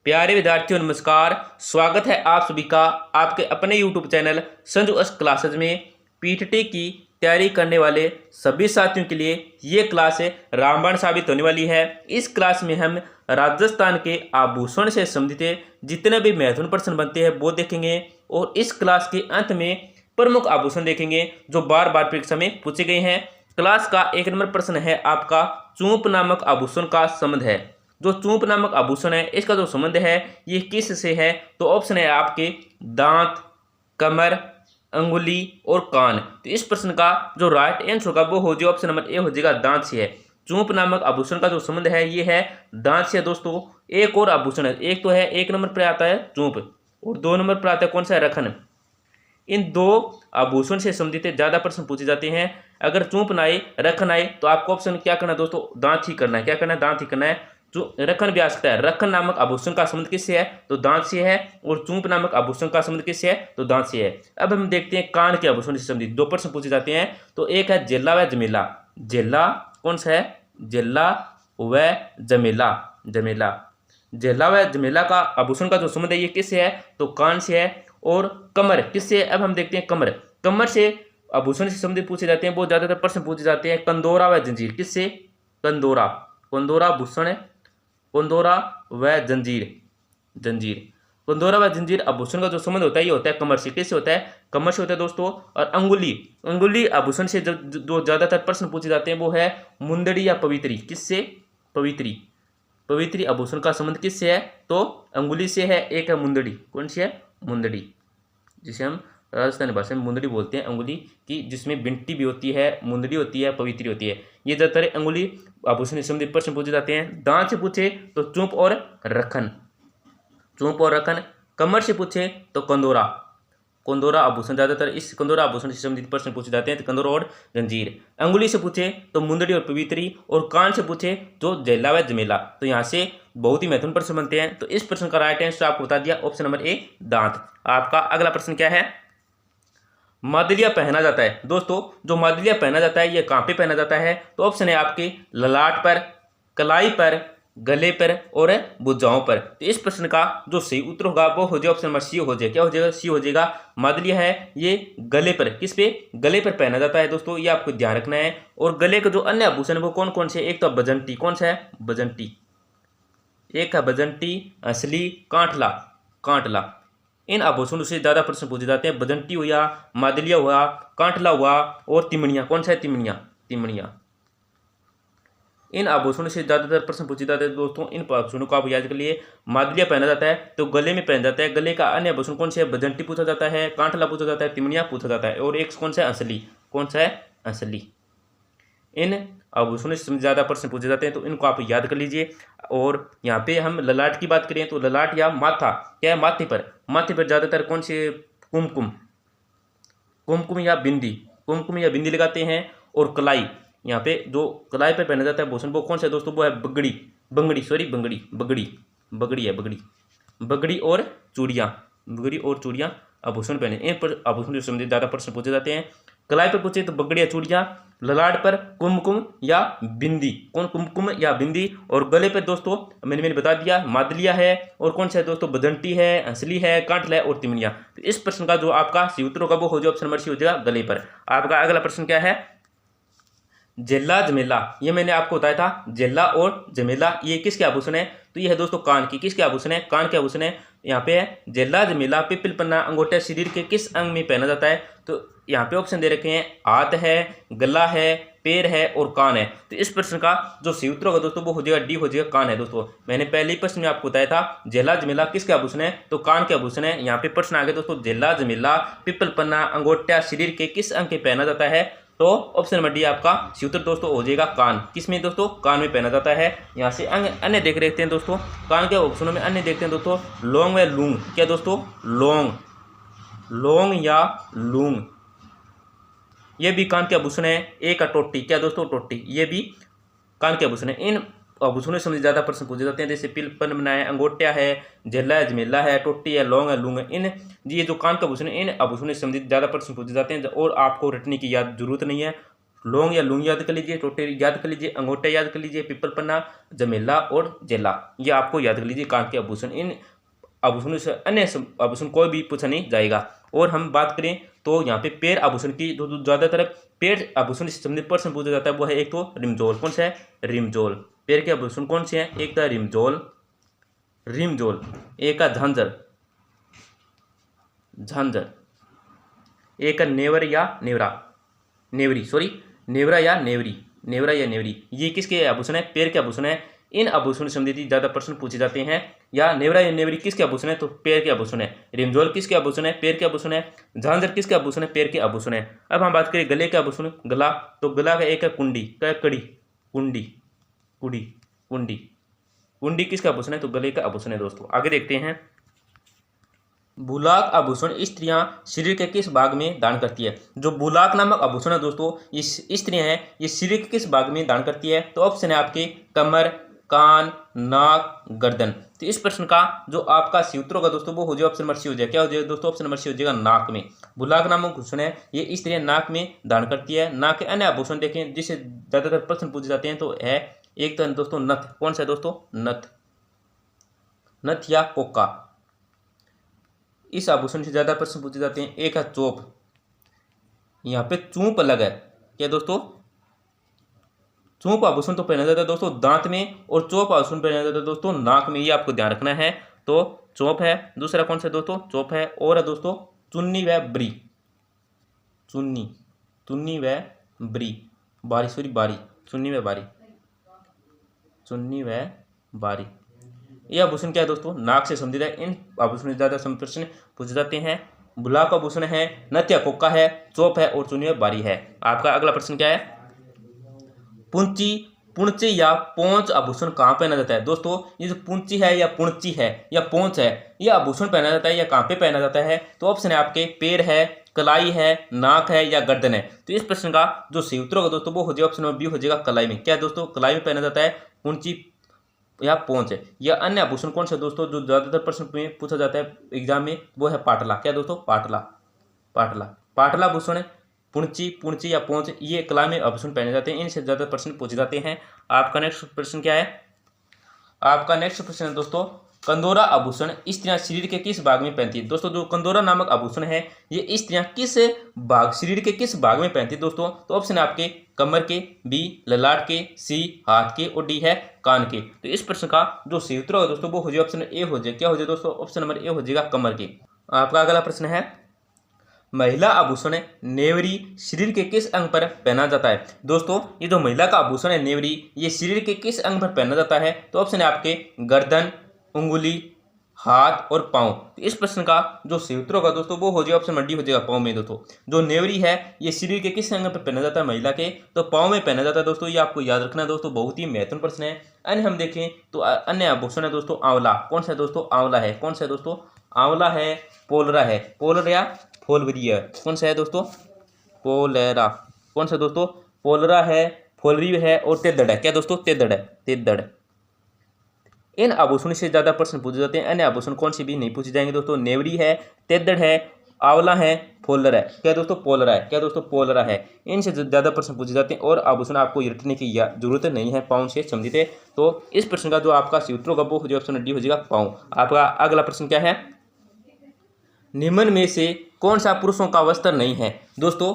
प्यारे विद्यार्थियों नमस्कार। स्वागत है आप सभी का आपके अपने यूट्यूब चैनल संजू अस क्लासेज में। पीटीटी की तैयारी करने वाले सभी साथियों के लिए ये क्लास रामबाण साबित होने वाली है। इस क्लास में हम राजस्थान के आभूषण से संबंधित जितने भी महत्वपूर्ण प्रश्न बनते हैं वो देखेंगे और इस क्लास के अंत में प्रमुख आभूषण देखेंगे जो बार बार परीक्षा में पूछे गए हैं। क्लास का 1 नंबर प्रश्न है आपका चूंप नामक आभूषण का संबंध है। जो चूंप नामक आभूषण है इसका जो संबंध है ये किस से है, तो ऑप्शन है आपके दांत, कमर, अंगुली और कान। तो इस प्रश्न का जो राइट आंसर होगा वो हो जाएगा ऑप्शन नंबर ए हो जाएगा दांत से है। चूंप नामक आभूषण का जो संबंध है ये है दांत से दोस्तों। एक और आभूषण है, एक तो है 1 नंबर पर आता है चूंप और 2 नंबर पर आता है कौन सा है, रखन। इन दो आभूषण से संबंधित ज्यादा प्रश्न पूछे जाते हैं। अगर चूंप ना आए रखन आए तो आपको ऑप्शन क्या करना है दोस्तों, दांत ही करना है। क्या करना है, दांत ही करना है। जो रखन भी आ सकता है। रखन नामक आभूषण का संबंध किससे है, तो दांत से है। और चूंप नामक आभूषण का संबंध किससे है, तो दांत से है। अब हम देखते हैं कान के आभूषण से संबंधित 2 प्रश्न पूछे जाते हैं। तो एक है जेला व जमेला। जेला कौन सा है, जेला व जमेला। जमेला जेला व जमेला का आभूषण का जो संबंध है ये किससे है, तो कान से है। और कमर किससे है, अब हम देखते हैं कमर। कमर से आभूषण से संबंधित पूछे जाते हैं वो ज्यादातर प्रश्न पूछे जाते हैं। कंदोरा व जंजीर किससे, कंदोरा। कंदोरा आभूषण है, कंदोरा व जंजीर। जंजीर कंदोरा व जंजीर आभूषण का जो संबंध होता है ये होता है कमर से। किससे होता है, कमर से होता है दोस्तों। और अंगुली, अंगुली आभूषण से जो ज्यादातर प्रश्न पूछे जाते हैं वो है मुंदड़ी या पवित्री। किससे, पवित्री। पवित्री आभूषण का संबंध किससे है, तो अंगुली से है। एक है मुंदड़ी, कौन सी है, मुंदड़ी, जिसे हम राजस्थानी भाषा में मुंदड़ी बोलते हैं। अंगुली की जिसमें बिंटी भी होती है, मुंदड़ी होती है, पवित्री होती है। ये ज्यादातर अंगुली आभूषण से संबंधित प्रश्न पूछे जाते हैं। दांत से पूछे तो चूंप और रखन, चूंप और रखन। कमर से पूछे तो कंदोरा, कंदोरा आभूषण। ज्यादातर इस कंदोरा आभूषण से संबंधित प्रश्न पूछे जाते हैं, तो कंदोरा और जंजीर। अंगुली से पूछे तो मुंदड़ी और पवित्री। और कान से पूछे तो जेला व जमेला। तो यहाँ से बहुत ही महत्वपूर्ण प्रश्न बनते हैं। तो इस प्रश्न का राइट आंसर आपको बता दिया ऑप्शन नंबर ए दांत। आपका अगला प्रश्न क्या है, मादलिया पहना जाता है। दोस्तों जो मादलिया पहना जाता है ये कहाँ पे पहना जाता है, तो ऑप्शन है आपके ललाट पर, कलाई पर, गले पर और भुजाओं पर। तो इस प्रश्न का जो सही उत्तर होगा वो हो जाएगा ऑप्शन नंबर सी हो जाएगा। क्या हो जाएगा, सी हो जाएगा। मादलिया है ये गले पर, किस पे, गले पर पहना जाता है दोस्तों, ये आपको ध्यान रखना है। और गले का जो अन्य आभूषण है वो कौन कौन से, एक तो बजंटी। कौन सा है, बजंटी। एक है बजंटी, असली, कांठला। कांठला इन आभूषणों से ज्यादा प्रश्न पूछे जाते हैं। बजंटी हुआ, मादलिया हुआ, कांठला हुआ और तिमणिया। कौन सा है, तिमणिया। तिमणिया इन आभूषणों से ज्यादातर प्रश्न पूछे जाते हैं दोस्तों। इन आभूषणों को आप याद कर लिए। मादलिया पहना जाता है तो गले में पहना जाता है। गले का अन्य आभूषण कौन सा है, बजंटी पूछा जाता है, कांठला पूछा जाता है, तिमणिया पूछा जाता है। और एक कौन सा है, असली। कौन सा है, असली। इन आभूषणों से ज्यादा प्रश्न पूछे जाते हैं तो इनको आप याद कर लीजिए। और यहाँ पे हम ललाट की बात करें तो ललाट या माथा, क्या है, माथे पर। माथे पर ज्यादातर कौन से, कुमकुम, कुमकुम या बिंदी, कुमकुम या बिंदी लगाते हैं। और कलाई, यहाँ पे जो कलाई पर पहना जाता है आभूषण वो कौन सा है दोस्तों, वो है बगड़ी। बंगड़ी, सॉरी बंगड़ी, बगड़ी, बगड़ी है, बगड़ी। बगड़ी और चूड़ियाँ, बगड़ी और चूड़ियाँ आभूषण पहने। इन पर आभूषण से संबंधित ज्यादा प्रश्न पूछे जाते हैं। कलाई पर पूछे तो बगड़ी या चूड़ियाँ, ललाट पर कुमकुम या बिंदी। कौन, कुमकुम या बिंदी। और गले पर दोस्तों मैंने बता दिया मादलिया है। और कौन सा है दोस्तों, बजंटी है, असली है, कांठला है और तिमणिया। तो इस प्रश्न का जो आपका सही उत्तर होगा वो हो जाएगा ऑप्शन नंबर सी हो जाएगा, गले पर। आपका अगला प्रश्न क्या है, जेला जमेला। ये मैंने आपको बताया था जेला और जमेला ये किसके आभूषण है, तो ये है दोस्तों कान की। किसके आभूषण है, कान के आभूषण है। यहाँ पे है जेला जमेला पिपल पन्ना अंगूठा शरीर के किस अंग में पहना जाता है, तो यहाँ पे ऑप्शन दे रखे हैं हाथ है, गला है, पैर है और कान है। तो इस प्रश्न का जो सही उत्तर होगा दोस्तों वो हो जाएगा डी हो जाएगा, कान है दोस्तों। मैंने पहले ही प्रश्न में आपको बताया था जेला जमेला किसके आभूषण है, तो कान के आभूषण है। यहाँ पे प्रश्न आ गया दोस्तों, जेला जमेला पिपल पन्ना अंगूठा शरीर के किस अंग के पहना जाता है, तो ऑप्शन नंबर डी आपका सही उत्तर दोस्तों हो जाएगा कान। किसमें दोस्तों, कान में पहना जाता है। यहाँ से अन्य देख रहे हैं दोस्तों, कान के आभूषणों में अन्य देखते हैं दोस्तों, लौंग व लूंग। क्या दोस्तों, लौंग, लौंग या लूंग ये भी कान के आभूषण है। एक टोटी, क्या दोस्तों, टोटी, ये भी कान के आभूषण है। इन आभूषणों से संबंधित ज्यादा प्रश्न पूछे जाते हैं, जैसे पिलपन बनाए, अंगोटिया है, जेला है, जमेला है, टोटी है, लौंग है, लूंग है। इन ये जो कान के आभूषण है इन आभूषणों से संबंधित ज्यादा प्रश्न पूछे जाते हैं और आपको रटने की याद जरूरत नहीं है। लौंग या लूंग याद कर लीजिए, टोटे याद कर लीजिए, अंगूठा याद कर लीजिए, पिपल पन्ना, जमेला और जेला, ये आपको याद कर लीजिए कान के आभूषण। इन आभूषणों से अन्य आभूषण कोई भी पूछा नहीं जाएगा। और हम बात करें तो यहाँ पे पैर आभूषण की तो ज़्यादातर पैर आभूषण से संबंधित प्रश्न पूछा जाता है, वो है एक तो रिमझोल। कौन सा है? रिमझोल। पैर के आभूषण कौन से हैं? एक था रिमझोल, रिमझोल, एक का झांझर, झांझर, एक का नेवर या नेवरा, नेवरी, सॉरी नेवरा या नेवरी, नेवरा या नेवरी, ये किसके आभूषण है? पैर के आभूषण है। इन आभूषण से संबंधित ज़्यादा प्रश्न पूछे जाते हैं। या नेवरा या नेवरी किसके आभूषण है? तो पैर के आभूषण है। रिमझोल किसके आभूषण है? पैर के आभूषण है। झांझर किसके आभूषण है? पैर के आभूषण है। अब हम बात करें गले के आभूषण, गला, तो गला का एक है कुंडी, क्या कड़ी, कुंडी, कुड़ी, कुंडी, कुंडी किसका आभूषण है? तो गले का आभूषण है। दोस्तों आगे देखते हैं, बुलाक आभूषण स्त्रियां शरीर के किस भाग में दान करती है? जो बुलाक नामक आभूषण है दोस्तों, ये स्त्रियां हैं, ये शरीर के किस भाग में दान करती है? तो ऑप्शन है आपके कमर, कान, नाक, गर्दन। तो इस प्रश्न का जो आपका सूत्र होगा दोस्तों वो हो जाएगा ऑप्शन नंबर सी हो जाएगा। क्या हो जाएगा दोस्तों? ऑप्शन नंबर सी हो जाएगा नाक में। बुलाक नामक आभूषण है, ये स्त्रियां नाक में दान करती है। नाक के अन्य आभूषण देखें जिससे ज्यादातर प्रश्न पूछे जाते हैं तो है एक तो दोस्तों नथ। कौन सा है दोस्तों? नथ, नथ या कोका, इस आभूषण से ज्यादा प्रश्न पूछे जाते हैं। एक है चोप, यहाँ पे चूप अलग है, क्या दोस्तों? चोप आभूषण तो पहना जाता है दोस्तों दांत में, और चोप आभूषण पहना जाता है दोस्तों नाक में, ये आपको ध्यान रखना है। तो चोप है। दूसरा कौन सा दोस्तों? चोप है। और है दोस्तों चुन्नी व बरी, चुन्नी, चुन्नी व बरी, बारी, सॉरी बारी, चुन्नी व बारी, चुन्नी व बारी, यह आभूषण क्या है दोस्तों? नाक से संबंधित है। इन आभूषण से ज्यादा प्रश्न पूछे जाते हैं। बुलाक आभूषण है, नथ या कोका है, चोप है और चुन्नी व बारी है। आपका अगला प्रश्न क्या है? पुंची, पुंचे या पोंच आभूषण कहाँ पहना जाता है? दोस्तों ये जो पुंची है या पुंची है या पोंच है, यह आभूषण पहना जाता है या कहाँ पे पहना जाता है? तो ऑप्शन है आपके पैर है, कलाई है, नाक है या गर्दन है। तो इस प्रश्न का जो सही उत्तर होगा दोस्तों वो हो जाएगा ऑप्शन नंबर बी हो जाएगा कलाई में। क्या दोस्तों? कलाई में पहना जाता है पुंची या पोंच है। या अन्य आभूषण कौन सा दोस्तों जो ज्यादातर प्रश्न में पूछा जाता है एग्जाम में? वो है पाटला। क्या दोस्तों? पाटला, पाटला, पाटला आभूषण, पुंची, पुंची या पोंच, ये कला में आभूषण पहने जाते हैं। इनसे ज्यादा प्रश्न पूछे जाते हैं। आपका नेक्स्ट प्रश्न क्या है? आपका नेक्स्ट प्रश्न है दोस्तों कंदोरा आभूषण स्त्रियां शरीर के किस भाग में पहनती है? दोस्तों जो कंदोरा नामक आभूषण है ये स्त्रियां किस भाग, शरीर के किस भाग में पहनती है दोस्तों? तो ऑप्शन है आपके कमर के, बी ललाट के, सी हाथ के और डी है कान के। तो इस प्रश्न का जो सही उत्तर होगा दोस्तों वो हो जाए ऑप्शन ए हो जाए। क्या हो जाए दोस्तों? ऑप्शन नंबर ए हो जाएगा कमर के। आपका अगला प्रश्न है महिला आभूषण नेवरी शरीर के किस अंग पर पहना जाता है? दोस्तों ये जो महिला का आभूषण है नेवरी, ये शरीर के किस अंग पर पहना जाता है? तो ऑप्शन है आपके गर्दन, उंगली, हाथ और पाँव। तो इस प्रश्न का जो सही उत्तर होगा दोस्तों वो हो जाएगा ऑप्शन नंबर डी हो जाएगा पाँव में। दोस्तों जो नेवरी है ये शरीर के किस अंग पर पहना जाता है महिला के? तो पाँव में पहना जाता है। दोस्तों ये आपको याद रखना है दोस्तों, बहुत ही महत्वपूर्ण प्रश्न है। अन्य हम देखें तो अन्य आभूषण है दोस्तों आंवला। कौन सा है दोस्तों? आंवला है। कौन सा है दोस्तों? आंवला है। पोलरा है, पोलर या फोलवरिया, कौन सा है दोस्तों? पोलेरा। कौन सा दोस्तों? पोलरा है, फोलरी है और तेदड़ है। क्या दोस्तों? तेदड़ है, तेदड़। इन आभूषण से ज्यादा प्रश्न पूछे जाते हैं। अन्य आभूषण कौन से भी नहीं पूछे जाएंगे दोस्तों। नेवरी है, तेदड़ है, आंवला है, फोलर है। क्या दोस्तों? पोलरा है। क्या दोस्तों? पोलरा है। इनसे ज्यादा प्रश्न पूछे जाते हैं और आभूषण आपको रटने की जरूरत नहीं है, पाँव से संबंधित है। तो इस प्रश्न का जो आपका सूत्र होगा वो हो जाएगा ऑप्शन डी हो जाएगा पाँव। आपका अगला प्रश्न क्या है? निम्न में से कौन सा पुरुषों का वस्त्र नहीं है? दोस्तों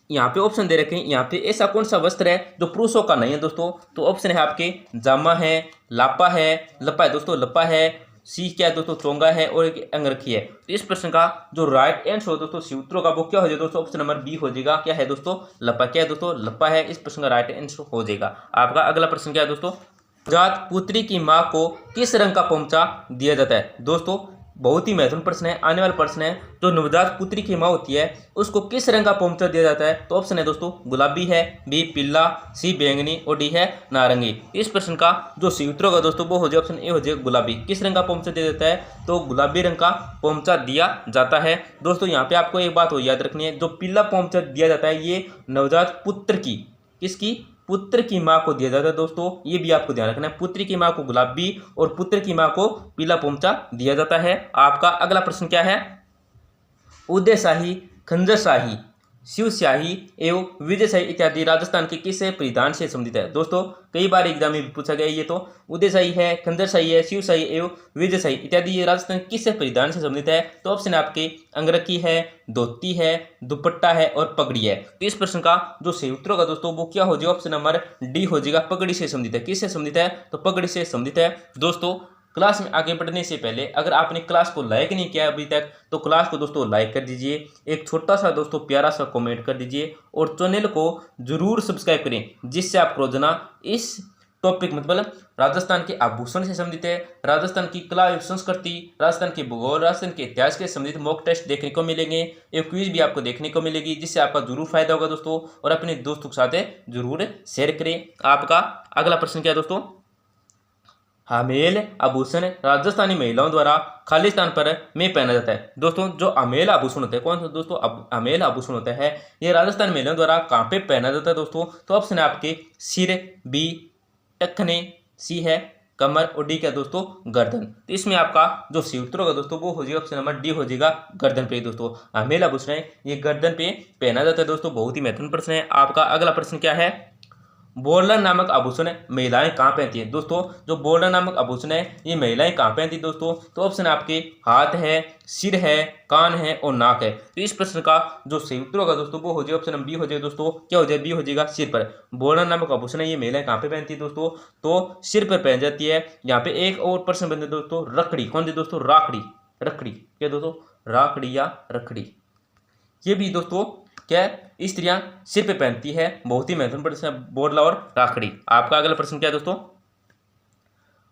यहाँ पे ऑप्शन दे रखे हैं, यहाँ पे ऐसा कौन सा वस्त्र है जो पुरुषों का नहीं है दोस्तों? तो ऑप्शन है आपके जामा है, लापा है, लपा है दोस्तों, लपा है, सी क्या है दोस्तों? चोंगा है और एक अंगरखी है। तो इस प्रश्न का जो राइट आंसर हो दोस्तों सूत्रों का वो क्या हो जाएगा दोस्तों? ऑप्शन नंबर बी हो जाएगा। क्या है दोस्तों? लपा। क्या है दोस्तों? लपा है। इस प्रश्न का राइट आंसर हो जाएगा। आपका अगला प्रश्न क्या है दोस्तों? नवजात पुत्री की माँ को किस रंग का पोंचा दिया जाता है? दोस्तों बहुत ही महत्वपूर्ण प्रश्न है, आने वाला प्रश्न है। जो नवजात पुत्री की माँ होती है उसको किस रंग का पोंचा दिया जाता है? तो ऑप्शन है दोस्तों गुलाबी है, बी पीला, सी बैंगनी और डी है नारंगी। इस प्रश्न का जो सही उत्तर होगा दोस्तों वो हो जाए ऑप्शन ए हो जाएगा गुलाबी। किस रंग का पोंचा दिया जाता है? तो गुलाबी रंग का पोंचा दिया जाता है। दोस्तों यहाँ पे आपको एक बात और याद रखनी है, जो पीला पोंचा दिया जाता है ये नवजात पुत्र की, किसकी? पुत्र की माँ को दिया जाता है। दोस्तों ये भी आपको ध्यान रखना है, पुत्री की माँ को गुलाबी और पुत्र की माँ को पीला पोंचा दिया जाता है। आपका अगला प्रश्न क्या है? उदयशाही, खंजरशाही शिव शाही एवं विजय शाही इत्यादि राजस्थान के किस परिधान से संबंधित है? दोस्तों कई बार एग्जाम में पूछा गया ये तो उदय शाही है, खंजर शाही है, शिव शाही एवं विजय शाही इत्यादि ये राजस्थान किस परिधान से संबंधित है? तो ऑप्शन आपके अंगरखी है, धोती है, दुपट्टा है और पगड़ी है। तो इस प्रश्न का जो सही उत्तर होगा दोस्तों वो क्या हो जाएगा? ऑप्शन नंबर डी हो जाएगा, पगड़ी से संबंधित है। किससे संबंधित है? तो पगड़ी से संबंधित है। दोस्तों क्लास में आगे बढ़ने से पहले अगर आपने क्लास को लाइक नहीं किया अभी तक तो क्लास को दोस्तों लाइक कर दीजिए, एक छोटा सा दोस्तों प्यारा सा कमेंट कर दीजिए और चैनल को जरूर सब्सक्राइब करें, जिससे आप रोजाना इस टॉपिक मतलब राजस्थान के आभूषण से संबंधित है, राजस्थान की कला एवं संस्कृति, राजस्थान के भूगोल, राजस्थान के इतिहास के संबंधित मॉक टेस्ट देखने को मिलेंगे, एक क्विज भी आपको देखने को मिलेगी, जिससे आपका जरूर फायदा होगा दोस्तों। और अपने दोस्तों के साथ जरूर शेयर करें। आपका अगला प्रश्न क्या है दोस्तों? हमेल आभूषण राजस्थानी महिलाओं द्वारा खाली स्थान पर में पहना जाता है। दोस्तों जो अमेल आभूषण होता है, कौन सा दोस्तों अमेल आभूषण होता है, ये राजस्थानी महिलाओं द्वारा कहाँ पे पहना जाता है दोस्तों? तो ऑप्शन है आपके सिर, बी टखने, सी है कमर और डी क्या दोस्तों गर्दन। तो इसमें आपका जो सही उत्तर होगा दोस्तों वो हो जाएगा ऑप्शन नंबर डी हो जाएगा, गर्दन पे। दोस्तों अमेल आभूषण है ये गर्दन पे पहना जाता है दोस्तों। बहुत ही महत्वपूर्ण प्रश्न है। आपका अगला प्रश्न क्या है? बोलना नामक आभूषण महिलाएं कहाँ पहनती हैं? दोस्तों जो बोलना नामक आभूषण है ये महिलाएं कहाँ पहनती हैं दोस्तों? तो ऑप्शन आपके हाथ है, सिर है, कान है और नाक है। तो इस प्रश्न का जो सही उत्तर होगा दोस्तों वो हो जाएगा ऑप्शन बी हो जाएगा दोस्तों। क्या हो जाएगा? बी हो जाएगा, सिर पर। बोलना नामक आभूषण है ये महिलाएं कहाँ पे पहनती है दोस्तों? तो सिर पर पहन जाती है। यहाँ पे एक और प्रश्न बनता है दोस्तों, रखड़ी कौन सी दोस्तों? राखड़ी। रखड़ी क्या दोस्तों? राखड़ी या रखड़ी, ये भी दोस्तों क्या स्त्रियां सिर पे पहनती है। बहुत ही महत्वपूर्ण प्रश्न है, बोडला और राखड़ी। आपका अगला प्रश्न क्या है दोस्तों?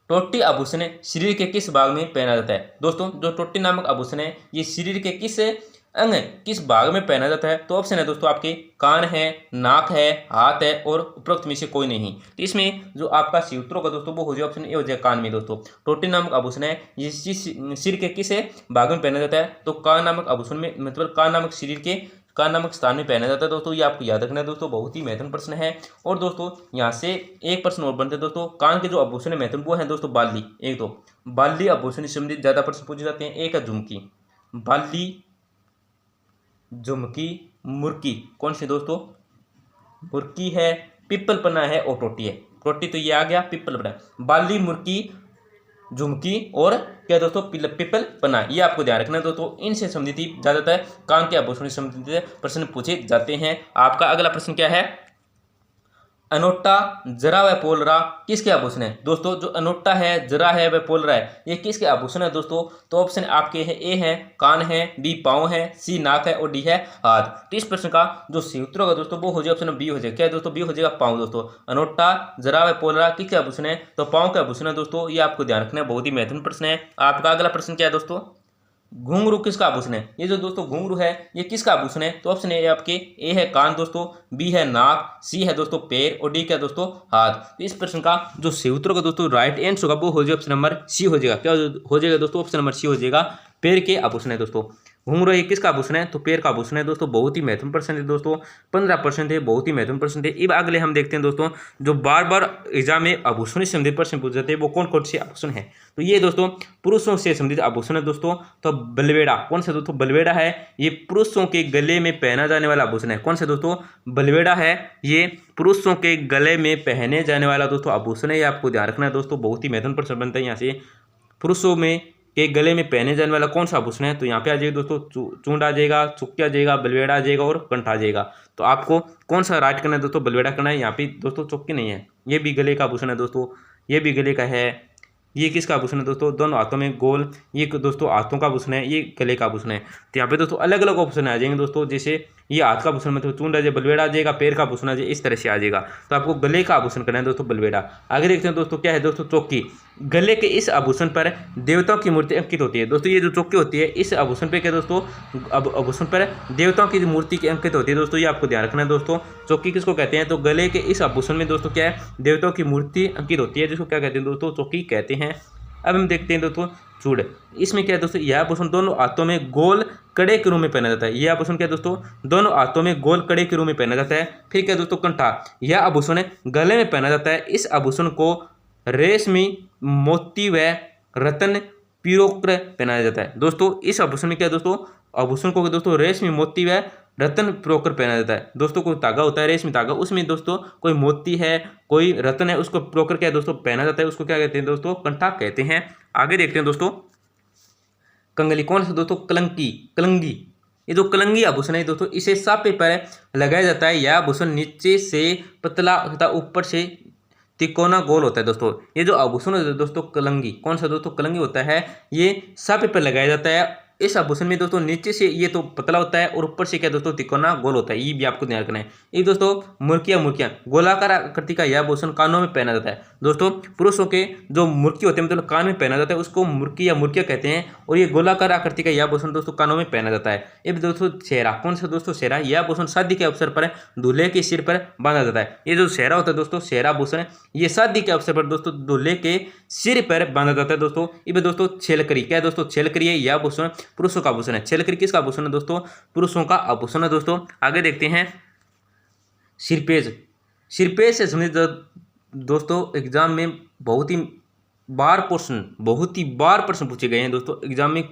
टोटी आभूषण शरीर के किस भाग में पहना जाता है? दोस्तों जो टोटी नामक आभूषण है ये शरीर के किस अंग किस भाग में पहना जाता है? तो ऑप्शन है दोस्तों आपके कान है, नाक है, हाथ है और उपरोक्त में से कोई नहीं। तो इसमें जो आपका सही उत्तर होगा दोस्तों वो हो जाएगा ऑप्शन ए हो जाएगा कान में। दोस्तों टोटी नामक आभूषण है ये सिर के किस भाग में पहना जाता है? तो कान नामक आभूषण में मतलब कान नामक शरीर के कान नामक स्थान में पहना जाता है दोस्तों। ये आपको याद रखना है दोस्तों, बहुत ही महत्वपूर्ण प्रश्न है। और दोस्तों यहाँ से एक प्रश्न और बनते हैं दोस्तों, कान के जो आभूषण है महत्वपूर्ण वो है दोस्तों बाली। एक तो बाली आभूषण से संबंधित ज्यादा प्रश्न पूछे जाते हैं। एक है झुमकी, बाली, झुमकी, मुर्की कौन सी दोस्तों? मुर्की है, पिप्पल पन्ना है और टोटी है। टोटी तो ये आ गया, पिप्पल पन्ना, बाली, मुर्की, झुमकी और क्या दोस्तों पिप्पल पन्ना, ये आपको ध्यान रखना है दोस्तों। इनसे संबंधित ज्यादातर कान के आभूषण से संबंधित प्रश्न पूछे जाते हैं। आपका अगला प्रश्न क्या है? अनोटा, जरा व पोलरा किसके आभूषण है? दोस्तों जो अनोटा है, जरा है व पोलरा है ये किसके आभूषण है दोस्तों? तो ऑप्शन आपके हैं ए है कान है, बी पाँव है, सी नाक है और डी है हाथ। तो इस प्रश्न का जो सही उत्तर होगा दोस्तों वो हो जाएगा ऑप्शन बी हो जाएगा। क्या है दोस्तों? बी हो जाएगा पाँव। दोस्तों अनोटा, जरा व पोलरा किसके आभूषण है? तो पाँव के आभूषण है दोस्तों। ये आपको ध्यान रखना है, बहुत ही महत्वपूर्ण प्रश्न है। आपका अगला प्रश्न क्या है दोस्तों? घुंघरू किसका आभूषण है? ये जो दोस्तों घुंघरू है ये किसका आभूषण है? तो ऑप्शन ए आपके ए है कान दोस्तों, बी है नाक, सी है दोस्तों पैर और डी क्या दोस्तों हाथ। तो इस प्रश्न का जो सही उत्तर होगा दोस्तों राइट आंसर होगा वो हो जाएगा ऑप्शन नंबर सी हो जाएगा। क्या हो जाएगा दोस्तों? ऑप्शन नंबर सी हो जाएगा, पैर के आभूषण है दोस्तों। घुंघरू ये किसका आभूषण है? तो पैर का आभूषण है दोस्तों। बहुत ही महत्वपूर्ण प्रश्न है दोस्तों, 15% है, बहुत ही महत्वपूर्ण प्रश्न थे। अब अगले हम देखते हैं दोस्तों जो बार बार एग्जाम में आभूषण से संबंधित प्रश्न पूछे जाते हैं वो कौन कौन से आभूषण है? तो ये दोस्तों पुरुषों से संबंधित आभूषण है दोस्तों। तो बलवेड़ा कौन सा दोस्तों? बलवेड़ा है ये पुरुषों के गले में पहना जाने वाला आभूषण है। कौन सा दोस्तों? बलवेड़ा है ये पुरुषों के गले में पहने जाने वाला दोस्तों आभूषण है। ये आपको ध्यान रखना है दोस्तों, बहुत ही महत्वपूर्ण प्रश्न बनता है यहाँ से। पुरुषों में के गले में पहने जाने वाला कौन सा आभूषण है? तो यहाँ पे आ जाएगा दोस्तों चूंड आ जाएगा, चुक्की आ जाएगा, बलवेड़ा आ जाएगा और कंठ आ जाएगा। तो आपको कौन सा राइट करना है दोस्तों? बलवेड़ा करना है। यहाँ पे दोस्तों चुक्की नहीं है, ये भी गले का आभूषण है दोस्तों, ये भी गले का है। ये किसका आभूषण है दोस्तों? दोनों हाथों में गोल, ये दोस्तों हाथों का आभूषण है, ये गले का आभूषण है। तो यहाँ पे दोस्तों अलग अलग ऑप्शन आ जाएंगे दोस्तों, जैसे ये हाथ का आभूषण मतलब चूंड आ जाए, बलवेड़ा आ जाएगा, पैर का आभूषण आ जाए, इस तरह से आ जाएगा। तो आपको गले का आभूषण करना है दोस्तों बलवेड़ा। आगे देखते हैं दोस्तों क्या है दोस्तों? चौकी। गले के इस आभूषण पर देवताओं की मूर्ति अंकित होती है। दोस्तों ये जो चौकी होती है इस आभूषण पे क्या दोस्तों? आभूषण पर देवताओं की मूर्ति की अंकित होती है दोस्तों। ये आपको ध्यान रखना है दोस्तों। चौकी किसको कहते हैं? तो गले के इस आभूषण में दोस्तों क्या है? देवताओं की मूर्ति अंकित होती है, जिसको क्या कहते हैं दोस्तों? चौकी कहते हैं। अब हम देखते हैं दोस्तों चूड़। इसमें क्या है दोस्तों? यह आभूषण दोनों हाथों में गोल कड़े के रूप में पहना जाता है। यह आभूषण क्या है दोस्तों? दोनों हाथों में गोल कड़े के रूप में पहना जाता है। फिर क्या दोस्तों? कंठा। यह आभूषण गले में पहना जाता है। इस आभूषण को रेशमी, मोती व रतन पीरोक्र पहनाया जाता है। दोस्तों इस आभूषण में क्या है दोस्तों? आभूषण को दोस्तों रेशमी, मोती व रत्न प्रोकर पहना जाता है दोस्तों। कोई धागा होता है रेशमी धागा, उसमें दोस्तों कोई मोती है, कोई रत्न है, उसको प्रोकर क्या दोस्तों पहना जाता है, उसको क्या कहते हैं दोस्तों कंठा कहते हैं। आगे देखते हैं दोस्तों कंगली कौन सा दोस्तों कलंकी कलंगी। ये जो कलंगी आभूषण है दोस्तों इसे सापे पर लगाया जाता है। यह आभूषण नीचे से पतला तथा ऊपर से तिकोना गोल होता है दोस्तों। ये जो आभूषण है दोस्तों कलंगी कौन सा दोस्तों कलंगी होता है, ये सापे पर लगाया जाता है। इस आभूषण में दोस्तों नीचे से ये तो पतला होता है और ऊपर से क्या दोस्तों तिकोना गोल होता है, ये भी आपको ध्यान रखना है। ये दोस्तों मुर्कियां गोलाकार आकृति का यह आभूषण कानों में पहना जाता है दोस्तों। पुरुषों के जो मुर्की होते हैं मतलब कान में पहना जाता है उसको मुर्की या मुर्किया कहते हैं, और ये गोलाकार आकृति का यह आभूषण दोस्तों कानों में पहना जाता है। ये दोस्तों सेहरा कौन सा दोस्तों सेहरा, यह आभूषण शादी के अवसर पर दूल्हे के सिर पर बांधा जाता है। ये जो सेहरा होता है दोस्तों सेहरा आभूषण ये शादी के अवसर पर दोस्तों दूल्हे के सिर पर बांधा जाता है दोस्तों। ये दोस्तों छेलकरी क्या है दोस्तों छेलकरी है, यह आभूषण पुरुषों का आभूषण है। छेलकरी किसका आभूषण है दोस्तों पुरुषों का आभूषण है दोस्तों। आगे देखते हैं सिरपेज। सिरपेज से संबंधित दोस्तों एग्जाम में बहुत ही बार प्रश्न पूछे गए हैं दोस्तों। एग्जाम में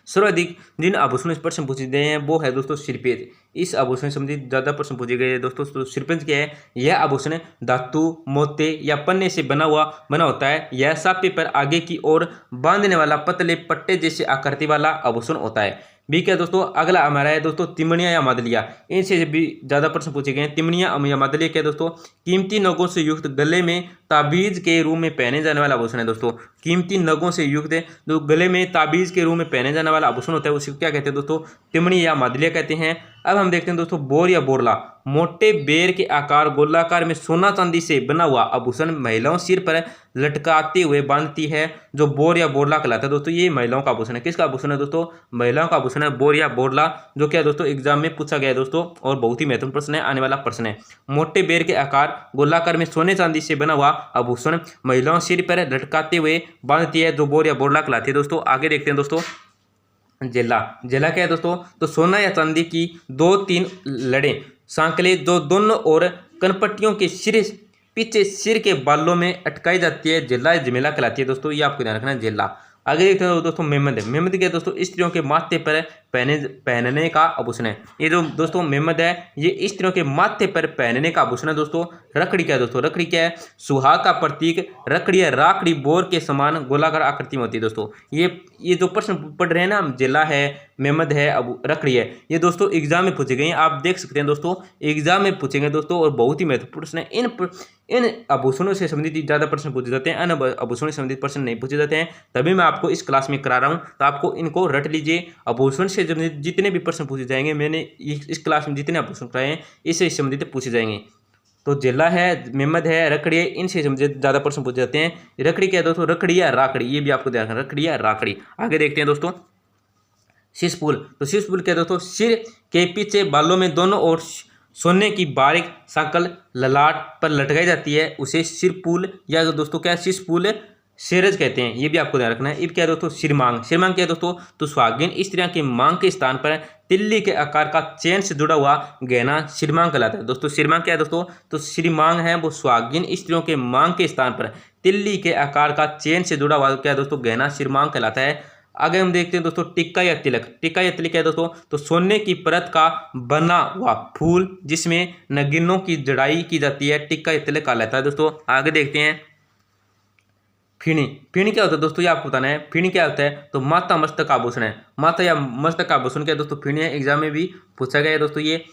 सर्वाधिक जिन आभूषणों से प्रश्न पूछे गए हैं वो है दोस्तों सिरपेज। इस आभूषण से संबंधित ज्यादा प्रश्न पूछे गए हैं दोस्तों। तो सिरपेज क्या है, यह आभूषण धातु मोते या पन्ने से बना होता है। यह सापे पर आगे की ओर बांधने वाला पतले पट्टे जैसे आकृति वाला आभूषण होता है। भी क्या दोस्तों अगला हमारा है दोस्तों तिमणिया या मादलिया। इनसे भी ज्यादा प्रश्न पूछे गए हैं। तिमणिया या मादलिया क्या दोस्तों कीमती नगों से युक्त गले में ताबीज के रूप में पहने जाने वाला आभूषण है दोस्तों। कीमती नगों से युक्त जो गले में ताबीज के रूप में पहने जाने वाला आभूषण होता है उसको क्या कहते हैं दोस्तों तिमणी या मादलिया कहते हैं। अब हम देखते हैं दोस्तों बोर या बोरला। मोटे बेर के आकार गोलाकार में सोना चांदी से बना हुआ आभूषण महिलाओं सिर पर लटकाते हुए बांधती है, जो बोर या बोरला कहलाता है दोस्तों। ये महिलाओं का आभूषण है। किसका आभूषण है दोस्तों महिलाओं का आभूषण है बोर या बोरला, जो क्या दोस्तों एग्जाम में पूछा गया है दोस्तों और बहुत ही महत्वपूर्ण प्रश्न है, आने वाला प्रश्न है। मोटे बेर के आकार गोलाकार में सोने चांदी से बना हुआ आभूषण महिलाओं सिर पर लटकाते हुए बांधती है, जो बोर या बोरला कहलाती है दोस्तों। आगे देखते हैं दोस्तों जेला। जेला क्या है दोस्तों तो सोना या चांदी की 2-3 लड़े सांकले जो दोनों ओर कनपट्टियों के सिर पीछे सिर के बालों में अटकाई जाती है, जेला जमेला कहलाती है दोस्तों। ये आपको ध्यान रखना है जेला। आगे देखते हैं दोस्तों मेमद। मेमद क्या दोस्तों स्त्रियों के माथे पर पहनने का आभूषण है। ये जो दोस्तों मेमद है ये स्त्रियों के माथे पर पहनने का आभूषण है दोस्तों। रखड़ी क्या है दोस्तों रखड़ी क्या है सुहाग का प्रतीक। रखड़ी है राखड़ी बोर के समान गोलाकार आकृति में होती है दोस्तों। ये जो प्रश्न पढ़ रहे हैं ना जेला है मेमद है अब रखड़ी है, ये दोस्तों एग्जाम में पूछे गए हैं। आप देख सकते हैं दोस्तों एग्जाम में पूछेंगे दोस्तों और बहुत ही महत्वपूर्ण प्रश्न है। इन आभूषणों से संबंधित ज्यादा प्रश्न पूछे जाते हैं, अन्य आभूषणों से संबंधित प्रश्न नहीं पूछे जाते हैं। तभी मैं आपको इस क्लास में करा रहा हूं, तो आपको इनको रट लीजिए। आभूषण से जितने भी प्रश्न पूछे जाएंगे, मैंने इस क्लास में जितने आभूषण कराए हैं इससे संबंधित पूछे जाएंगे। तो जेला है मेमद है रखड़ी है, इनसे संबंधित ज्यादा प्रश्न पूछे जाते हैं। रखड़ी क्या है दोस्तों रखड़ी या राखड़ी, ये भी आपको ध्यान रखना रखड़ी या राखड़ी। आगे देखते हैं दोस्तों शीशपुल। तो शीशपुल क्या है दोस्तों सिर के पीछे बालों में दोनों ओर सोने की बारीक सांकल ललाट पर लटकाई जाती है, उसे सिरपुल या दोस्तों क्या शीशपुल सिरज कहते हैं। ये भी आपको ध्यान रखना है। ये क्या है दोस्तों सिरमांग। सिरमांग क्या है दोस्तों तो सुहागिन स्त्रियों के मांग के स्थान पर तिल्ली के आकार का चेन से जुड़ा हुआ गहना सिरमांग कहलाता है दोस्तों। सिरमांग क्या है दोस्तों तो सिरमांग है वो सुहागिन स्त्रियों के मांग के स्थान पर तिल्ली के आकार का चेन से जुड़ा हुआ क्या है दोस्तों गहना सिरमांग कहलाता है। आगे हम देखते हैं दोस्तों टिक्का या तिलक। टिक्का या तिलक क्या है दोस्तों तो सोने की परत का बना हुआ फूल जिसमें नगीनों की जड़ाई की जाती है, टिक्का या तिलक कहलाता है दोस्तों। आगे देखते हैं फीणी। फीणी क्या होता है दोस्तों ये आपको बताना है। फीणी क्या होता है तो माथा मस्तक आभूषण है। माथा या मस्तक आभूषण क्या है दोस्तों फीणी है, एग्जाम में भी पूछा गया है दोस्तों। ये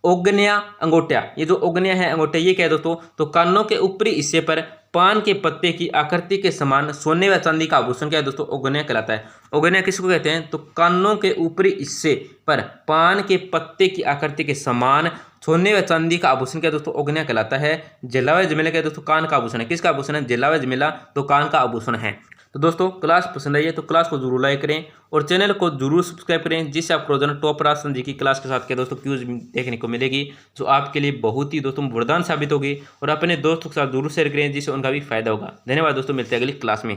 ओगनिया अंगोटिया। ये जो ओगनिया है अंगोटिया ये क्या है दोस्तों तो कानों के ऊपरी हिस्से पर पान के पत्ते की आकृति के समान सोने व चांदी का आभूषण क्या है दोस्तों ओगनिया कहलाता है। ओगनिया किसको कहते हैं तो कानों के ऊपरी हिस्से पर पान के पत्ते की आकृति के समान सोने व चांदी का आभूषण क्या दोस्तों ओगनिया कहलाता है। जेला व जमेला क्या दोस्तों कान का आभूषण है। किसका आभूषण है जेला व जमेला तो कान का आभूषण है। तो दोस्तों क्लास पसंद आई है तो क्लास को जरूर लाइक करें और चैनल को जरूर सब्सक्राइब करें, जिससे आपको रोजाना टॉप राशन जी की क्लास के साथ क्या दोस्तों क्यूज देखने को मिलेगी, जो आपके लिए बहुत ही दोस्तों वरदान साबित होगी। और अपने दोस्तों के साथ जरूर शेयर करें जिससे उनका भी फायदा होगा। धन्यवाद दोस्तों, मिलते हैं अगली क्लास में।